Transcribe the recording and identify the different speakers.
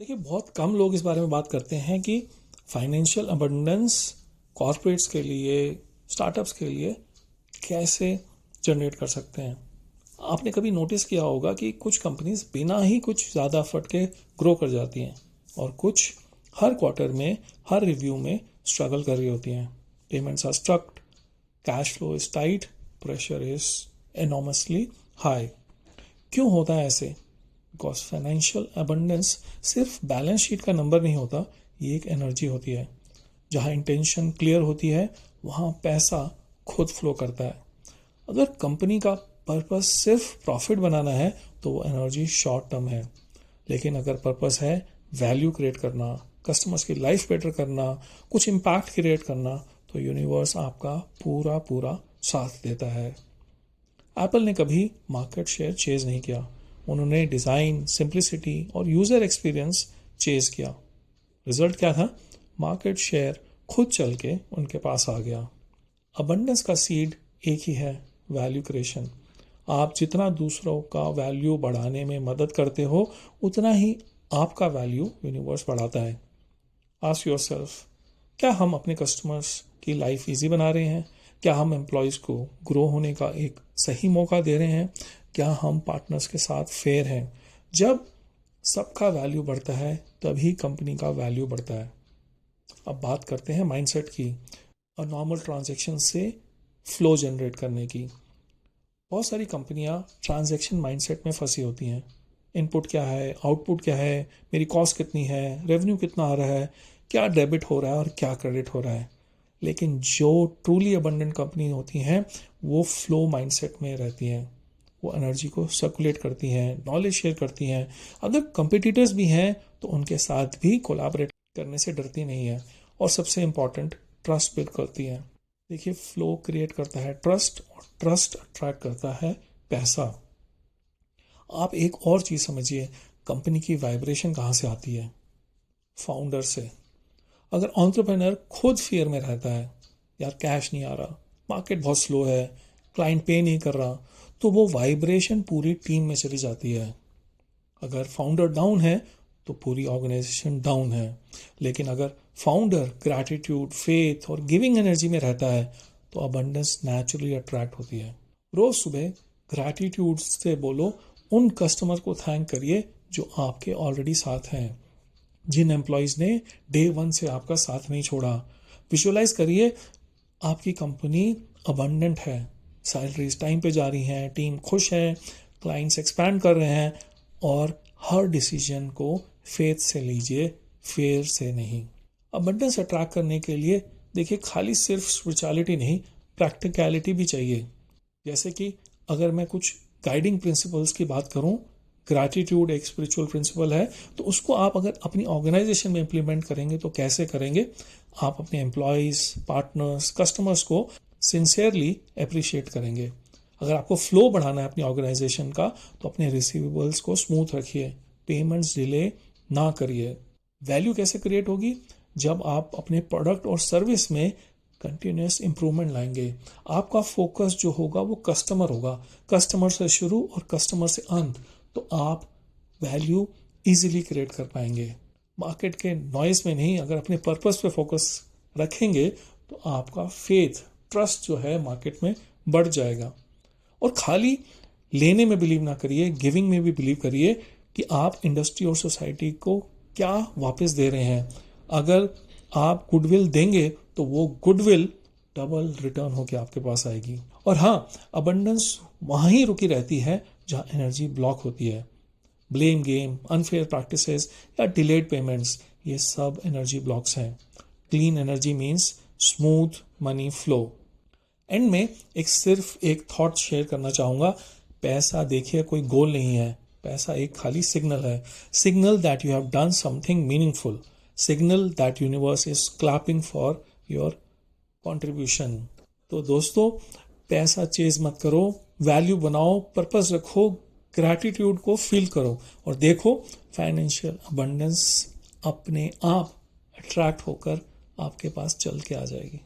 Speaker 1: देखिए, बहुत कम लोग इस बारे में बात करते हैं कि फाइनेंशियल अबंडेंस कॉर्पोरेट्स के लिए, स्टार्टअप्स के लिए कैसे जनरेट कर सकते हैं। आपने कभी नोटिस किया होगा कि कुछ कंपनीज बिना ही कुछ ज़्यादा एफर्ट के ग्रो कर जाती हैं और कुछ हर क्वार्टर में, हर रिव्यू में स्ट्रगल कर रही होती हैं। Payments are struck, cash flow is tight, pressure is enormously high. क्यों होता है ऐसे? बिकॉज फाइनेंशियल अबंडेंस सिर्फ बैलेंस शीट का नंबर नहीं होता, ये एक एनर्जी होती है। जहाँ इंटेंशन क्लियर होती है वहाँ पैसा खुद फ्लो करता है। अगर कंपनी का पर्पस सिर्फ प्रॉफिट बनाना है तो वो एनर्जी शॉर्ट टर्म है, लेकिन अगर पर्पस है वैल्यू क्रिएट करना, कस्टमर्स की लाइफ बेटर करना, कुछ इम्पैक्ट क्रिएट करना, तो यूनिवर्स आपका पूरा पूरा साथ देता है। एप्पल ने कभी मार्केट शेयर चेज नहीं किया, उन्होंने डिज़ाइन, सिंप्लिसिटी और यूज़र एक्सपीरियंस चेज किया। रिजल्ट क्या था? मार्केट शेयर खुद चल के उनके पास आ गया। अबंडेंस का सीड एक ही है, वैल्यू क्रिएशन। आप जितना दूसरों का वैल्यू बढ़ाने में मदद करते हो उतना ही आपका वैल्यू यूनिवर्स बढ़ाता है। आस्क योरसेल्फ, क्या हम अपने कस्टमर्स की लाइफ इजी बना रहे हैं? क्या हम एम्प्लॉयज़ को ग्रो होने का एक सही मौका दे रहे हैं? क्या हम पार्टनर्स के साथ फेयर हैं? जब सबका वैल्यू बढ़ता है तभी कंपनी का वैल्यू बढ़ता है। अब बात करते हैं माइंडसेट की और नॉर्मल ट्रांजैक्शन से फ्लो जनरेट करने की। बहुत सारी कंपनियां ट्रांजैक्शन माइंडसेट में फंसी होती हैं। इनपुट क्या है, आउटपुट क्या है, मेरी कॉस्ट कितनी है, रेवेन्यू कितना आ रहा है, क्या डेबिट हो रहा है और क्या क्रेडिट हो रहा है। लेकिन जो ट्रूली अबंडेंट कंपनी होती हैं वो फ्लो माइंडसेट में रहती हैं। वो एनर्जी को सर्कुलेट करती हैं, नॉलेज शेयर करती हैं। अगर कंपिटिटर्स भी हैं तो उनके साथ भी कोलैबोरेट करने से डरती नहीं है। और सबसे इम्पॉर्टेंट, ट्रस्ट बिल्ड करती हैं। देखिए, फ्लो क्रिएट करता है ट्रस्ट और ट्रस्ट अट्रैक्ट करता है पैसा। आप एक और चीज़ समझिए, कंपनी की वाइब्रेशन कहाँ से आती है? फाउंडर से। अगर एंटरप्रेन्योर खुद फियर में रहता है, यार कैश नहीं आ रहा, मार्केट बहुत स्लो है, क्लाइंट पे नहीं कर रहा, तो वो वाइब्रेशन पूरी टीम में चली जाती है। अगर फाउंडर डाउन है तो पूरी ऑर्गेनाइजेशन डाउन है। लेकिन अगर फाउंडर ग्रैटिट्यूड, फेथ और गिविंग एनर्जी में रहता है तो अबंडेंस नेचुरली अट्रैक्ट होती है। रोज सुबह ग्रैटिट्यूड से बोलो, उन कस्टमर को थैंक करिए जो आपके ऑलरेडी साथ हैं, जिन एम्प्लॉयज़ ने डे 1 से आपका साथ नहीं छोड़ा। विजुअलाइज करिए आपकी कंपनी अबंडेंट है, सैलरीज टाइम पे जा रही हैं, टीम खुश है, क्लाइंट्स एक्सपैंड कर रहे हैं और हर डिसीजन को फेथ से लीजिए, फेयर से नहीं। अबंडेंस अट्रैक्ट करने के लिए देखिए, खाली सिर्फ स्पिरिचुअलिटी नहीं, प्रैक्टिकलिटी भी चाहिए। जैसे कि अगर मैं कुछ गाइडिंग प्रिंसिपल्स की बात करूं, ग्रैटिट्यूड एक स्पिरिचुअल प्रिंसिपल है, तो उसको आप अगर अपनी ऑर्गेनाइजेशन में इंप्लीमेंट करेंगे तो कैसे करेंगे? आप अपने एम्प्लॉयज़, पार्टनर्स, कस्टमर्स को सिंसियरली अप्रिशिएट करेंगे। अगर आपको फ्लो बढ़ाना है अपनी ऑर्गेनाइजेशन का तो अपने रिसीवेबल्स को स्मूथ रखिए, पेमेंट्स डिले ना करिए। वैल्यू कैसे क्रिएट होगी? जब आप अपने प्रोडक्ट और सर्विस में कंटिन्यूस इंप्रूवमेंट लाएंगे। आपका फोकस जो होगा वो कस्टमर होगा, कस्टमर से शुरू और कस्टमर से अंत, तो आप वैल्यू इजीली क्रिएट कर पाएंगे। मार्केट के नॉइस में नहीं, अगर अपने पर्पस पे फोकस रखेंगे तो आपका फेथ, ट्रस्ट जो है मार्केट में बढ़ जाएगा। और खाली लेने में बिलीव ना करिए, गिविंग में भी बिलीव करिए कि आप इंडस्ट्री और सोसाइटी को क्या वापस दे रहे हैं। अगर आप गुडविल देंगे तो वो गुडविल डबल रिटर्न होकर आपके पास आएगी। और हाँ, अबंडेंस वहाँ ही रुकी रहती है जहाँ एनर्जी ब्लॉक होती है। ब्लेम गेम, अनफेयर प्रैक्टिसेस या डिलेड पेमेंट्स, ये सब एनर्जी ब्लॉक्स हैं। Clean energy means smooth money flow. And में सिर्फ एक थॉट शेयर करना चाहूँगा। पैसा देखिए कोई गोल नहीं है, पैसा एक खाली सिग्नल है। Signal that you have done something meaningful, signal that universe is clapping for your contribution. तो दोस्तों, पैसा चेज मत करो, वैल्यू बनाओ, पर्पस रखो, ग्रैटिट्यूड को फील करो और देखो फाइनेंशियल अबंडेंस अपने आप अट्रैक्ट होकर आपके पास चल के आ जाएगी।